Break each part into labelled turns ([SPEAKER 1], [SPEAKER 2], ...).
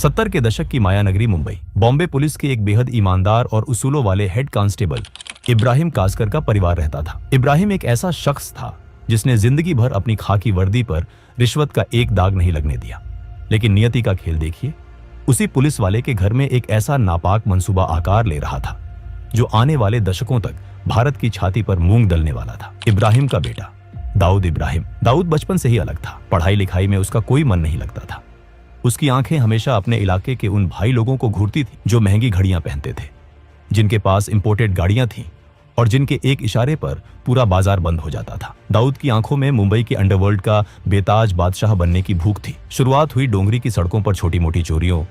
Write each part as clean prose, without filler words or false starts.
[SPEAKER 1] 70 के दशक की माया नगरी मुंबई। बॉम्बे पुलिस के एक बेहद ईमानदार और उसूलों वाले हेड कांस्टेबल इब्राहिम कासकर का परिवार रहता था। इब्राहिम एक ऐसा शख्स था जिसने जिंदगी भर अपनी खाकी वर्दी पर रिश्वत का एक दाग नहीं लगने दिया। लेकिन नियति का खेल देखिए, उसी पुलिस वाले के घर में एक ऐसा नापाक मंसूबा आकार ले रहा था जो आने वाले दशकों तक भारत की छाती पर मूंग दलने वाला था। इब्राहिम का बेटा दाऊद इब्राहिम। दाऊद बचपन से ही अलग था। पढ़ाई लिखाई में उसका कोई मन नहीं लगता था। उसकी आंखें हमेशा अपने इलाके के उन भाई लोगों को घूरती थी जो महंगी घड़ियां पहनते थे, जिनके पास इंपोर्टेड गाड़ियां थीं और जिनके एक इशारे पर पूरा बाजार बंद हो जाता था। दाऊद की आंखों में मुंबई के अंडरवर्ल्ड का बेताज बादशाह बनने की भूख थी। शुरुआत हुई डोंगरी की सड़कों पर छोटी मोटी चोरियों,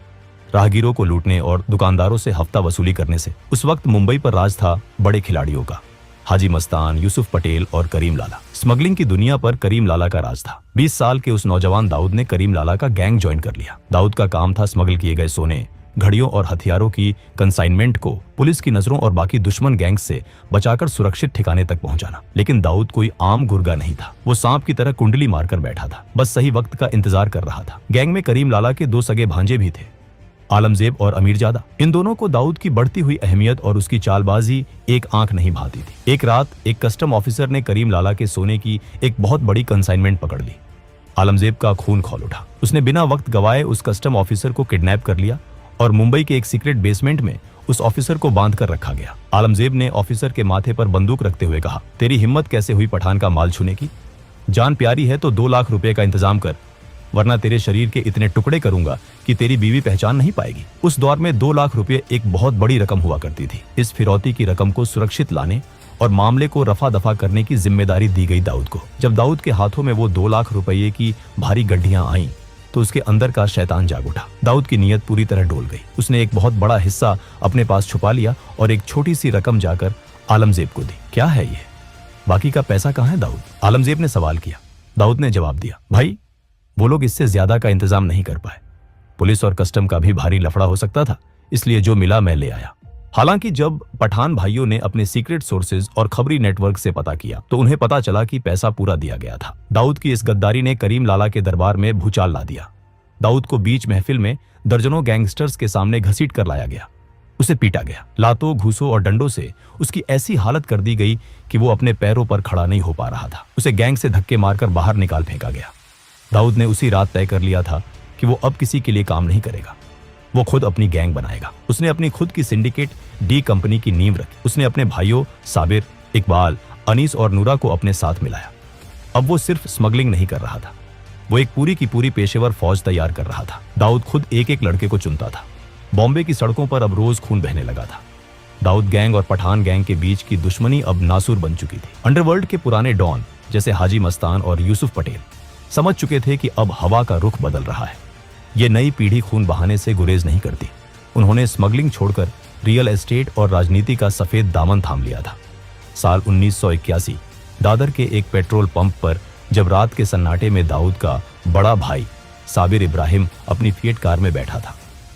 [SPEAKER 1] राहगीरों को लूटने और दुकानदारों से हफ्ता वसूली करने से। उस वक्त मुंबई पर राज था बड़े खिलाड़ियों का, हाजी मस्तान, यूसुफ पटेल और करीम लाला। स्मगलिंग की दुनिया पर करीम लाला का राज था। 20 साल के उस नौजवान दाऊद ने करीम लाला का गैंग ज्वाइन कर लिया। दाऊद का काम था स्मगल किए गए सोने, घड़ियों और हथियारों की कंसाइनमेंट को पुलिस की नजरों और बाकी दुश्मन गैंग से बचाकर सुरक्षित ठिकाने तक पहुंचाना। लेकिन दाऊद कोई आम गुर्गा नहीं था। वो सांप की तरह कुंडली मारकर बैठा था, बस सही वक्त का इंतजार कर रहा था। गैंग में करीम लाला के 2 सगे भांजे भी थे, आलमजेब और अमीरजादा। इन दोनों को दाऊद की बढ़ती हुई अहमियत और उसकी चालबाजी एक आंख नहीं भाती थी। एक रात एक कस्टम ऑफिसर ने करीम लाला के सोने की एक बहुत बड़ी कंसाइनमेंट पकड़ ली। आलमजेब का खून खौल उठा। उसने बिना वक्त गवाए उस कस्टम ऑफिसर को किडनैप कर लिया और मुंबई के एक सीक्रेट बेसमेंट में उस ऑफिसर को बांध कर रखा गया। आलमजेब ने ऑफिसर के माथे पर बंदूक रखते हुए कहा, तेरी हिम्मत कैसे हुई पठान का माल छूने की? जान प्यारी है तो 2 लाख रुपए का इंतजाम कर, वरना तेरे शरीर के इतने टुकड़े करूंगा कि तेरी बीवी पहचान नहीं पाएगी। उस दौर में 2 लाख रुपए एक बहुत बड़ी रकम हुआ करती थी। इस फिरौती की रकम को सुरक्षित लाने और मामले को रफा दफा करने की जिम्मेदारी दी गई दाऊद को। जब दाऊद के हाथों में वो 2 लाख रुपये की भारी गड्ढियां आईं तो उसके अंदर का शैतान जाग उठा। दाऊद की नीयत पूरी तरह डोल गई। उसने एक बहुत बड़ा हिस्सा अपने पास छुपा लिया और एक छोटी सी रकम जाकर आलमजेब को दी। क्या है ये? बाकी का पैसा कहाँ है दाऊद? आलमजेब ने सवाल किया। दाऊद ने जवाब दिया, भाई वो लोग इससे ज्यादा का इंतजाम नहीं कर पाए। पुलिस और कस्टम का भी भारी लफड़ा हो सकता था, इसलिए जो मिला मैं ले आया। हालांकि जब पठान भाइयों ने अपने सीक्रेट सोर्सेज और खबरी नेटवर्क से पता किया तो उन्हें पता चला कि पैसा पूरा दिया गया था। दाऊद की इस गद्दारी ने करीम लाला के दरबार में भूचाल ला दिया। दाऊद को बीच महफिल में दर्जनों गैंगस्टर्स के सामने घसीट कर लाया गया। उसे पीटा गया। लातों, घूसों और डंडों से उसकी ऐसी हालत कर दी गई कि वो अपने पैरों पर खड़ा नहीं हो पा रहा था। उसे गैंग से धक्के मारकर बाहर निकाल फेंका गया। दाऊद ने उसी रात तय कर लिया था कि वो अब किसी के लिए काम नहीं करेगा, वो खुद अपनी गैंग बनाएगा। उसने अपनी खुद की सिंडिकेट डी कंपनी की नींव रखी। उसने अपने भाइयों साबिर, इकबाल, अनीस और नूरा को अपने साथ मिलाया। अब वो सिर्फ स्मगलिंग नहीं कर रहा था, वो एक पूरी की पूरी पेशेवर फौज तैयार कर रहा था। दाऊद खुद एक एक लड़के को चुनता था। बॉम्बे की सड़कों पर अब रोज खून बहने लगा था। दाऊद गैंग और पठान गैंग के बीच की दुश्मनी अब नासूर बन चुकी थी। अंडरवर्ल्ड के पुराने डॉन जैसे हाजी मस्तान और यूसुफ पटेल समझ चुके थे कि अब हवा का रुख बदल रहा है। ये नई पीढ़ी खून बहाने से गुरेज नहीं करती। उन्होंने स्मगलिंग छोड़कर रियल एस्टेट और राजनीति का सफेद दामन थाम लिया था। साल 1981 दादर के एक पेट्रोल पंप पर जब रात के सन्नाटे में दाऊद का बड़ा भाई साबिर इब्राहिम अपनी फिएट कार में बैठा था,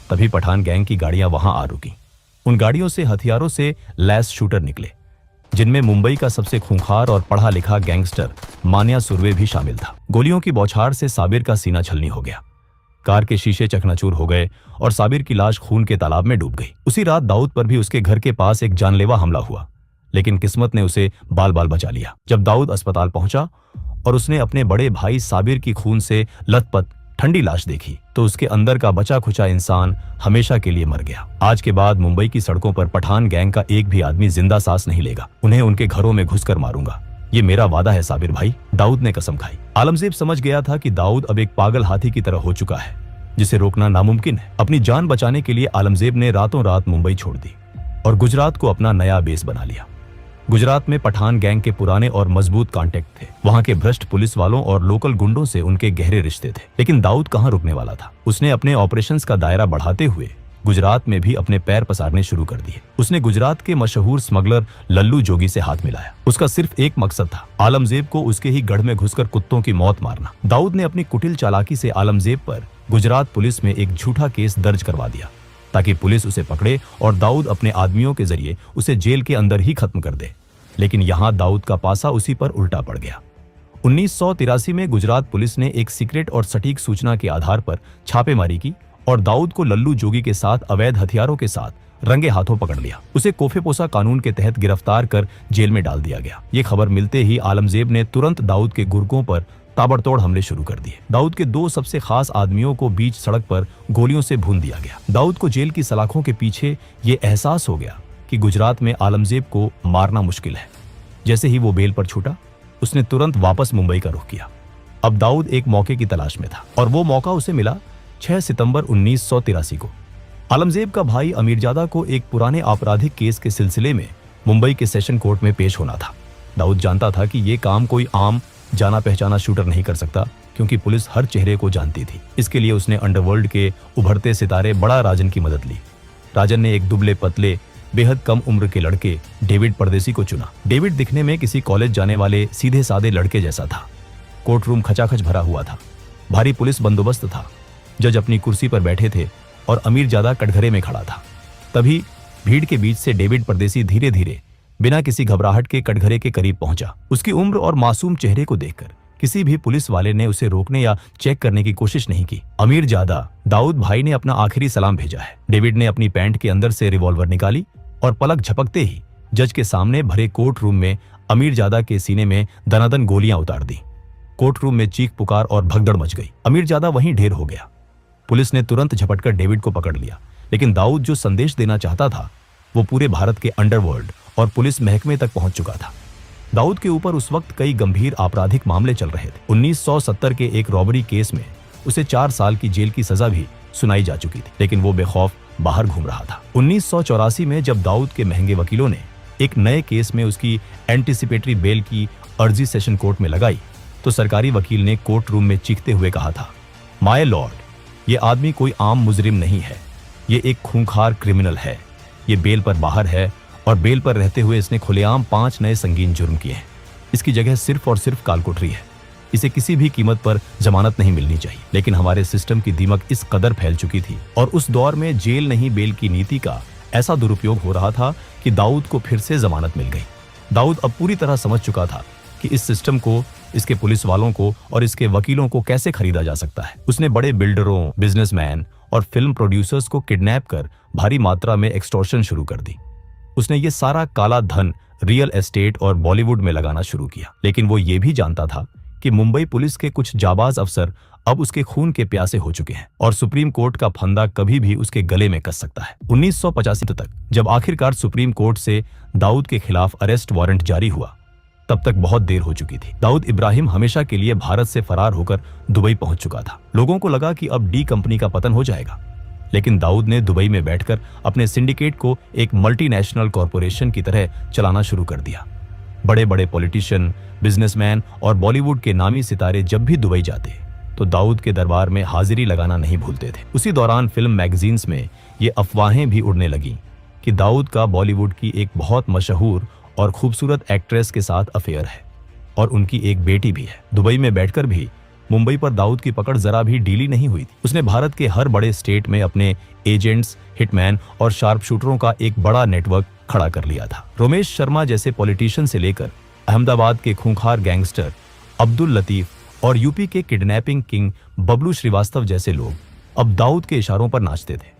[SPEAKER 1] तभी पठान गैंग की गाड़ियां वहां आ रुकी। उन गाड़ियों से हथियारों से लैस शूटर निकले, जिनमें मुंबई का सबसे खूंखार और पढ़ा लिखा गैंगस्टर मान्या सुर्वे भी शामिल था। गोलियों की बौछार से साबिर का सीना छलनी हो गया। कार के शीशे चकनाचूर हो गए और साबिर की लाश खून के तालाब में डूब गई। उसी रात दाऊद पर भी उसके घर के पास एक जानलेवा हमला हुआ, लेकिन किस्मत ने उसे बाल बाल बचा लिया। जब दाऊद अस्पताल पहुंचा और उसने अपने बड़े भाई साबिर की खून से लथपथ ठंडी लाश देखी तो उसके अंदर का बचा खुचा इंसान हमेशा के लिए मर गया। आज के बाद मुंबई की सड़कों पर पठान गैंग का एक भी आदमी जिंदा सांस नहीं लेगा। उन्हें उनके घरों में घुसकर मारूंगा, ये मेरा वादा है साबिर भाई, दाऊद ने कसम खाई। आलमजेब समझ गया था कि दाऊद अब एक पागल हाथी की तरह हो चुका है, जिसे रोकना नामुमकिन है। अपनी जान बचाने के लिए आलमजेब ने रातों रात मुंबई छोड़ दी और गुजरात को अपना नया बेस बना लिया। गुजरात में पठान गैंग के पुराने और मजबूत कॉन्टेक्ट थे। वहां के भ्रष्ट पुलिस वालों और लोकल गुंडों से उनके गहरे रिश्ते थे। लेकिन दाऊद कहां रुकने वाला था। उसने अपने ऑपरेशंस का दायरा बढ़ाते हुए गुजरात में भी अपने पैर पसारने शुरू कर दिए। उसने गुजरात के मशहूर स्मगलर लल्लू जोगी से हाथ मिलाया। उसका सिर्फ एक मकसद था, आलमजेब को उसके ही गढ़ में घुसकर कुत्तों की मौत मारना। दाऊद ने अपनी कुटिल चालाकी से आलमजेब पर गुजरात पुलिस में एक झूठा केस दर्ज करवा दिया ताकि पुलिस उसे पकड़े और दाऊद अपने आदमियों के जरिए उसे जेल के अंदर ही खत्म कर दे। लेकिन यहां दाऊद का पासा उसी पर उल्टा पड़ गया। 1983 में गुजरात पुलिस ने एक सीक्रेट और सटीक सूचना के आधार पर छापेमारी की और दाऊद को लल्लू जोगी के साथ अवैध हथियारों के साथ रंगे हाथों पकड़ लिया। उसे कोफेपोसा कानून के तहत गिरफ्तार कर जेल में डाल दिया गया। ये खबर मिलते ही आलमजेब ने तुरंत दाऊद के गुर्गों पर ताबड़तोड़ हमले शुरू कर दिए। दाऊद के 2 सबसे खास आदमियों को बीच सड़क पर गोलियों से भून दिया गया। दाऊद को जेल की सलाखों के पीछे ये एहसास हो गया कि गुजरात में आलमजेब को मारना मुश्किल है। जैसे ही वो बेल पर छूटा, उसने तुरंत वापस मुंबई का रुख किया। अब दाऊद एक मौके की तलाश में था और वो मौका उसे मिला 6 सितंबर 1983 को। आलमजेब का भाई अमीरजादा को एक पुराने आपराधिक केस के सिलसिले में मुंबई के सेशन कोर्ट में पेश होना था। दाऊद जानता था कि ये काम कोई आम जाना पहचाना शूटर नहीं कर सकता, क्योंकि पुलिस हर चेहरे को जानती थी। इसके लिए उसने अंडरवर्ल्ड के उभरते सितारे बड़ा राजन की मदद ली। राजन ने एक दुबले पतले बेहद कम उम्र के लड़के डेविड परदेसी को चुना। डेविड दिखने में किसी कॉलेज जाने वाले सीधे सादे लड़के जैसा था। कोर्ट रूम खचाखच भरा हुआ था। भारी पुलिस बंदोबस्त था। जज अपनी कुर्सी पर बैठे थे और अमीरजादा कटघरे में खड़ा था। तभी भीड़ के बीच से डेविड परदेसी धीरे धीरे बिना किसी घबराहट के कटघरे के करीब पहुंचा। उसकी उम्र और मासूम चेहरे को देखकर किसी भी पुलिस वाले ने उसे रोकने या चेक करने की कोशिश नहीं की। अमीरजादा, दाऊद भाई ने अपना आखिरी सलाम भेजा है। डेविड ने अपनी पैंट के अंदर से रिवॉल्वर निकाली और पलक झपकते ही जज के सामने भरे कोर्ट रूम में अमीरजादा के सीने में दनादन गोलियां उतार दी। कोर्ट रूम में चीख पुकार और भगदड़ मच गई। अमीरजादा वहीं ढेर हो गया। पुलिस ने तुरंत झपटकर डेविड को पकड़ लिया, लेकिन दाऊद जो संदेश देना चाहता था वो पूरे भारत के अंडरवर्ल्ड और पुलिस महकमे तक पहुंच चुका था। दाऊद के ऊपर उस वक्त कई गंभीर आपराधिक मामले चल रहे थे। 1970 के एक रॉबरी केस में उसे 4 साल की जेल की सजा भी सुनाई जा चुकी थी, लेकिन वो बेखौफ बाहर घूम रहा था। 1984 में जब दाऊद के महंगे वकीलों ने एक नए केस में उसकी एंटीसिपेटरी बेल की अर्जी सेशन कोर्ट में लगाई, तो सरकारी वकील ने कोर्ट रूम में चीखते हुए कहा था, माय लॉर्ड, ये आदमी कोई आम मुजरिम नहीं है, ये एक खूंखार क्रिमिनल है। ये बेल पर बाहर है और बेल पर रहते हुए इसने खुलेआम 5 नए संगीन जुर्म किए हैं। इसकी जगह सिर्फ और सिर्फ कालकोठरी है। इसे किसी भी कीमत पर जमानत नहीं मिलनी चाहिए। लेकिन हमारे सिस्टम की दीमक इस कदर फैल चुकी थी और उस दौर में जेल नहीं बेल की नीति का ऐसा दुरुपयोग हो रहा था कि दाऊद को फिर से जमानत मिल गई। दाऊद अब पूरी तरह समझ चुका था कि इस सिस्टम को, इसके पुलिस वालों को और इसके वकीलों को कैसे खरीदा जा सकता है। उसने बड़े बिल्डरों, बिजनेसमैन और फिल्म प्रोड्यूसर्स को किडनैप कर भारी मात्रा में एक्सटॉर्शन शुरू कर दी। उसने ये सारा काला धन रियल एस्टेट और बॉलीवुड में लगाना शुरू किया। लेकिन वो ये भी जानता था कि मुंबई पुलिस के कुछ जाबाज अफसर अब उसके खून के प्यासे हो चुके हैं और सुप्रीम कोर्ट का फंदा कभी भी उसके गले में कस सकता है। 1985 तक जब आखिरकार सुप्रीम कोर्ट से दाऊद के खिलाफ अरेस्ट वारंट जारी हुआ, तब तक बहुत देर हो चुकी थी। दाऊद इब्राहिम हमेशा के लिए भारत से फरार होकर दुबई पहुंच चुका था। लोगों को लगा कि अब डी कंपनी का पतन हो जाएगा, लेकिन दाऊद ने दुबई में बैठकर अपने सिंडिकेट को एक मल्टीनेशनल कॉरपोरेशन की तरह चलाना शुरू कर दिया। बड़े बड़े पॉलिटिशियन, बिजनेसमैन और बॉलीवुड के नामी सितारे जब भी दुबई जाते तो दाऊद के दरबार में हाजिरी लगाना नहीं भूलते थे। उसी दौरान फिल्म मैगजीन्स में ये अफवाहें भी उड़ने लगीं कि दाऊद का बॉलीवुड की एक बहुत मशहूर और खूबसूरत एक्ट्रेस के साथ अफेयर है और उनकी एक बेटी भी है। दुबई में बैठकर भी मुंबई पर दाऊद की पकड़ जरा भी ढीली नहीं हुई थी। उसने भारत के हर बड़े स्टेट में अपने एजेंट्स, हिटमैन और शार्प शूटरों का एक बड़ा नेटवर्क खड़ा कर लिया था। रोमेश शर्मा जैसे पॉलिटिशियन से लेकर अहमदाबाद के खूंखार गैंगस्टर अब्दुल लतीफ और यूपी के किडनैपिंग किंग बबलू श्रीवास्तव जैसे लोग अब दाऊद के इशारों पर नाचते थे।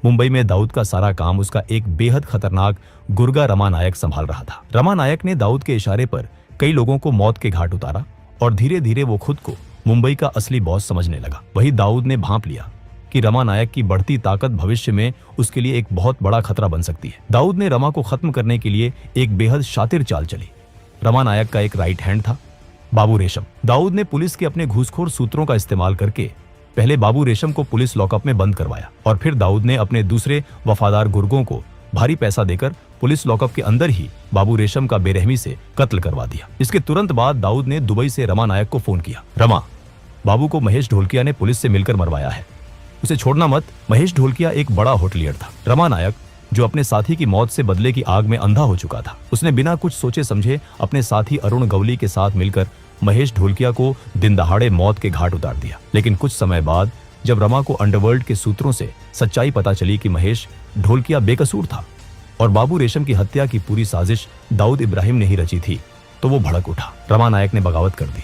[SPEAKER 1] मुंबई में दाऊद का सारा काम उसका एक बेहद खतरनाक गुर्गा रमा नायक संभाल रहा था। रमा नायक ने दाऊद के इशारे पर कई लोगों को मौत के घाट उतारा और धीरे धीरे वो खुद को मुंबई का असली बॉस समझने लगा। वही दाऊद ने भांप लिया कि रमा नायक की बढ़ती ताकत भविष्य में उसके लिए एक बहुत बड़ा खतरा बन सकती है। दाऊद ने रमा को खत्म करने के लिए एक बेहद शातिर चाल चली। रमा नायक का एक राइट हैंड था, बाबू रेशम। दाऊद ने पुलिस के अपने घूसखोर सूत्रों का इस्तेमाल करके पहले बाबू रेशम को पुलिस लॉकअप में बंद करवाया और फिर दाऊद ने अपने दूसरे वफादार गुर्गों को भारी पैसा देकर पुलिस लॉकअप के अंदर ही बाबू रेशम का बेरहमी से कत्ल करवा दिया। इसके तुरंत बाद दाऊद ने दुबई से रमा नायक को फोन किया, रमा, बाबू को महेश ढोलकिया ने पुलिस से मिलकर मरवाया है, उसे छोड़ना मत। महेश ढोलकिया एक बड़ा होटलियर था। रमा नायक, जो अपने साथी की मौत से बदले की आग में अंधा हो चुका था, उसने बिना कुछ सोचे समझे अपने साथी अरुण गवली के साथ मिलकर महेश ढोलकिया को दिन दहाड़े मौत के घाट उतार दिया। लेकिन कुछ समय बाद जब रमा को अंडरवर्ल्ड के सूत्रों से सच्चाई पता चली कि महेश ढोलकिया बेकसूर था और बाबू रेशम की हत्या की पूरी साजिश दाऊद इब्राहिम ने ही रची थी, तो वो भड़क उठा। रमा नायक ने बगावत कर दी।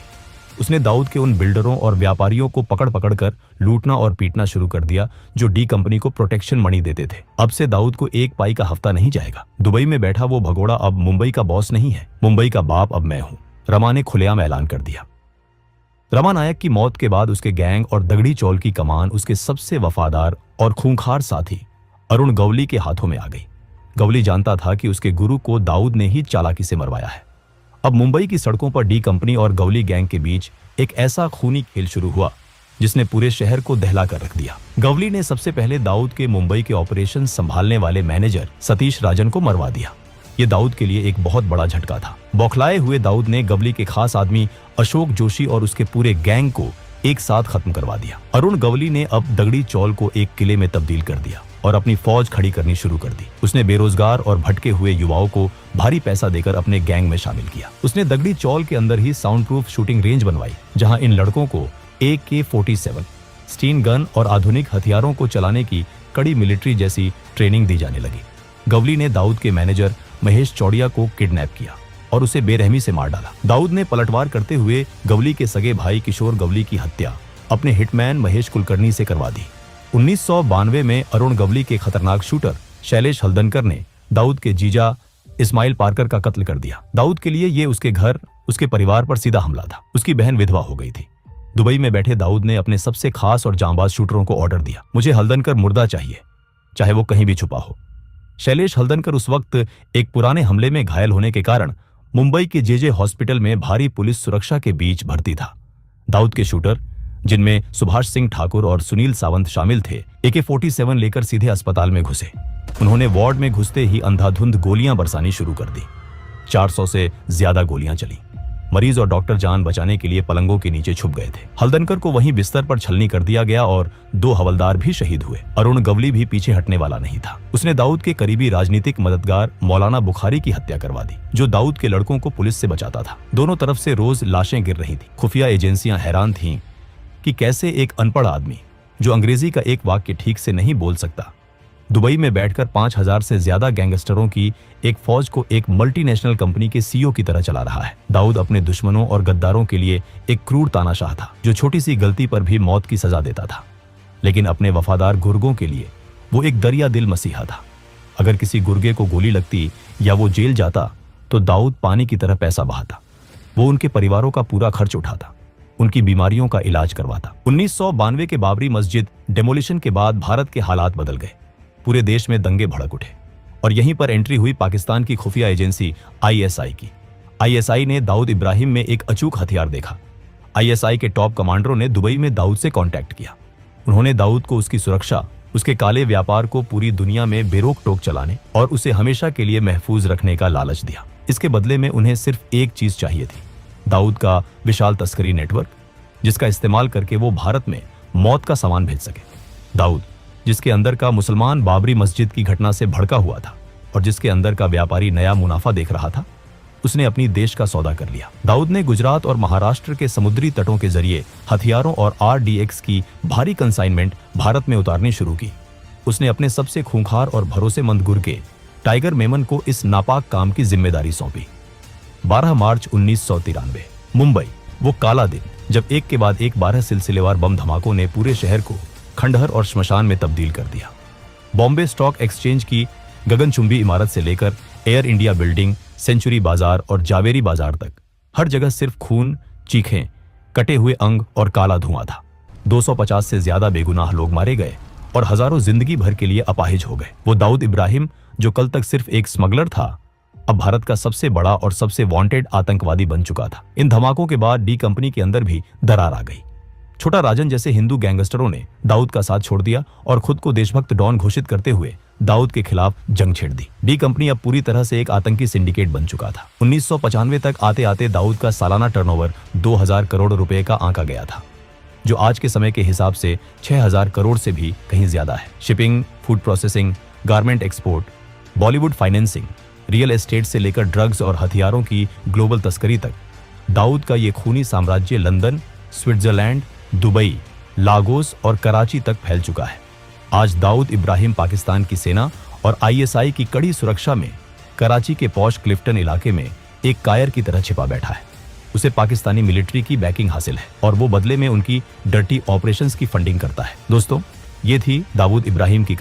[SPEAKER 1] उसने दाऊद के उन बिल्डरों और व्यापारियों को पकड़ पकड़ कर लूटना और पीटना शुरू कर दिया जो डी कंपनी को प्रोटेक्शन मनी देते थे। अब से दाऊद को एक पाई का हफ्ता नहीं जाएगा। दुबई में बैठा वो भगोड़ा अब मुंबई का बॉस नहीं है, मुंबई का बाप अब मैं हूं, रमा ने खुलेआम ऐलान कर दिया। रमा नायक की मौत के बाद उसके गैंग और दगड़ी चौल की कमान उसके सबसे वफादार और खूंखार साथी अरुण गवली के हाथों में आ गई। गवली जानता था कि उसके गुरु को दाऊद ने ही चालाकी से मरवाया है। अब मुंबई की सड़कों पर डी कंपनी और गवली गैंग के बीच एक ऐसा खूनी खेल शुरू हुआ जिसने पूरे शहर को दहला कर रख दिया। गवली ने सबसे पहले दाऊद के मुंबई के ऑपरेशन संभालने वाले मैनेजर सतीश राजन को मरवा दिया। ये दाऊद के लिए एक बहुत बड़ा झटका था। बौखलाए हुए दाऊद ने गवली के खास आदमी अशोक जोशी और उसके पूरे गैंग को एक साथ खत्म करवा दिया। अरुण गवली ने अब दगड़ी चौल को एक किले में तब्दील कर दिया और अपनी फौज खड़ी करनी शुरू कर दी। उसने बेरोजगार और भटके हुए युवाओं को भारी पैसा देकर अपने गैंग में शामिल किया। उसने दगड़ी चौल के अंदर ही साउंड प्रूफ शूटिंग रेंज बनवाई जहां इन लड़कों को AK-47 स्टीन गन और आधुनिक हथियारों को चलाने की कड़ी मिलिट्री जैसी ट्रेनिंग दी जाने लगी। गवली ने दाऊद के मैनेजर महेश चौड़िया को किडनैप किया और उसे बेरहमी से मार डाला। दाऊद ने पलटवार करते हुए गवली के सगे भाई किशोर गवली की हत्या अपने हिटमैन महेश कुलकर्णी से करवा दी। 1992 में अरुण गवली के खतरनाक शूटर शैलेश हल्दनकर ने दाऊद के जीजा इस्माइल पार्कर का कत्ल कर दिया। दाऊद के लिए ये उसके घर, उसके परिवार पर सीधा हमला था। उसकी बहन विधवा हो गई थी। दुबई में बैठे दाऊद ने अपने सबसे खास और जांबाज शूटरों को ऑर्डर दिया, मुझे हल्दनकर मुर्दा चाहिए, चाहे वो कहीं भी छुपा हो। शैलेश हल्दनकर उस वक्त एक पुराने हमले में घायल होने के कारण मुंबई के JJ हॉस्पिटल में भारी पुलिस सुरक्षा के बीच भर्ती था। दाऊद के शूटर, जिनमें सुभाष सिंह ठाकुर और सुनील सावंत शामिल थे, AK-47 लेकर सीधे अस्पताल में घुसे। उन्होंने वार्ड में घुसते ही अंधाधुंध गोलियां बरसानी शुरू कर दी। 400 से ज्यादा गोलियां चली। मरीज और डॉक्टर जान बचाने के लिए पलंगों के नीचे छुप गए थे। हल्दनकर को वहीं बिस्तर पर छलनी कर दिया गया और 2 हवलदार भी शहीद हुए। अरुण गवली भी पीछे हटने वाला नहीं था। उसने दाऊद के करीबी राजनीतिक मददगार मौलाना बुखारी की हत्या करवा दी, जो दाऊद के लड़कों को पुलिस से बचाता था। दोनों तरफ से रोज लाशें गिर रही थी। खुफिया एजेंसियां हैरान थीं कि कैसे एक अनपढ़ आदमी जो अंग्रेजी का एक वाक्य ठीक से नहीं बोल सकता, दुबई में बैठकर 5000 से ज्यादा गैंगस्टरों की एक फौज को एक मल्टीनेशनल कंपनी के CEO की तरह चला रहा है। दाऊद अपने दुश्मनों और गद्दारों के लिए एक क्रूर तानाशाह था, जो छोटी सी गलती पर भी मौत की सजा देता था। लेकिन अपने वफादार गुर्गों के लिए वो एक दरिया दिल मसीहा था। अगर किसी गुर्गे को गोली लगती या वो जेल जाता तो दाऊद पानी की तरह पैसा बहाता। वो उनके परिवारों का पूरा खर्च उठाता, उनकी बीमारियों का इलाज करवाता। 1992 के बाबरी मस्जिद डेमोलिशन के बाद भारत के हालात बदल गए। पूरे देश में दंगे भड़क उठे और यहीं पर एंट्री हुई पाकिस्तान की खुफिया एजेंसी ISI की। ISI ने दाऊद इब्राहिम में एक अचूक हथियार देखा। ISI के टॉप कमांडरों ने दुबई में दाऊद से कांटेक्ट किया। उन्होंने दाऊद को उसकी सुरक्षा, उसके काले व्यापार को पूरी दुनिया में बेरोक टोक चलाने और उसे हमेशा के लिए महफूज रखने का लालच दिया। इसके बदले में उन्हें सिर्फ एक चीज चाहिए थी, दाऊद का विशाल तस्करी नेटवर्क, जिसका इस्तेमाल करके वो भारत में मौत का सामान भेज सके। दाऊद, जिसके अंदर का मुसलमान बाबरी मस्जिद की घटना से भड़का हुआ था और जिसके अंदर का व्यापारी नया मुनाफा देख रहा था, उसने अपनी देश का सौदा कर लिया। दाऊद ने गुजरात और महाराष्ट्र के समुद्री तटों के जरिए हथियारों और RDX की भारी कंसाइनमेंट भारत में उतारनी शुरू की। उसने अपने सबसे खूंखार और भरोसेमंद गुर्गे टाइगर मेमन को इस नापाक काम की जिम्मेदारी सौंपी। 12 मार्च 1993 मुंबई, वो काला दिन जब एक के बाद एक 12 सिलसिलेवार बम धमाकों ने पूरे शहर को खंडहर और श्मशान में तब्दील कर दिया। बॉम्बे स्टॉक एक्सचेंज की गगनचुंबी इमारत से लेकर एयर इंडिया बिल्डिंग, सेंचुरी बाजार और जावेरी बाजार तक हर जगह सिर्फ खून, चीखें, कटे हुए अंग और काला धुआं था। 250 से ज्यादा बेगुनाह लोग मारे गए और हजारों जिंदगी भर के लिए अपाहिज हो गए। वो दाऊद इब्राहिम, जो कल तक सिर्फ एक स्मगलर था, अब भारत का सबसे बड़ा और सबसे वांटेड आतंकवादी बन चुका था। इन धमाकों के बाद डी कंपनी के अंदर भी दरार आ गई। छोटा राजन जैसे हिंदू गैंगस्टरों ने दाऊद का साथ छोड़ दिया और खुद को देशभक्त डॉन घोषित करते हुए दाऊद के खिलाफ जंग छेड़ दी। डी कंपनी अब पूरी तरह से एक आतंकी सिंडिकेट बन चुका था। 1995 तक आते आते दाऊद का सालाना टर्नओवर 2000 करोड़ रुपए का आंका गया था, जो आज के समय के हिसाब से 6000 करोड़ से भी कहीं ज्यादा है। Shipping, food processing, garment export, Bollywood financing, real estate से लेकर ड्रग्स और हथियारों की ग्लोबल तस्करी तक दाऊद का ये खूनी साम्राज्य लंदन, स्विट्जरलैंड, दुबई, लागोस और कराची तक फैल चुका है। आज दाऊद इब्राहिम पाकिस्तान की सेना और ISI की कड़ी सुरक्षा में कराची के पॉश क्लिफ्टन इलाके में एक कायर की तरह छिपा बैठा है। उसे पाकिस्तानी मिलिट्री की बैकिंग हासिल है और वो बदले में उनकी डर्टी ऑपरेशंस की फंडिंग करता है। दोस्तों, ये थी दाऊद इब्राहिम की कहानी।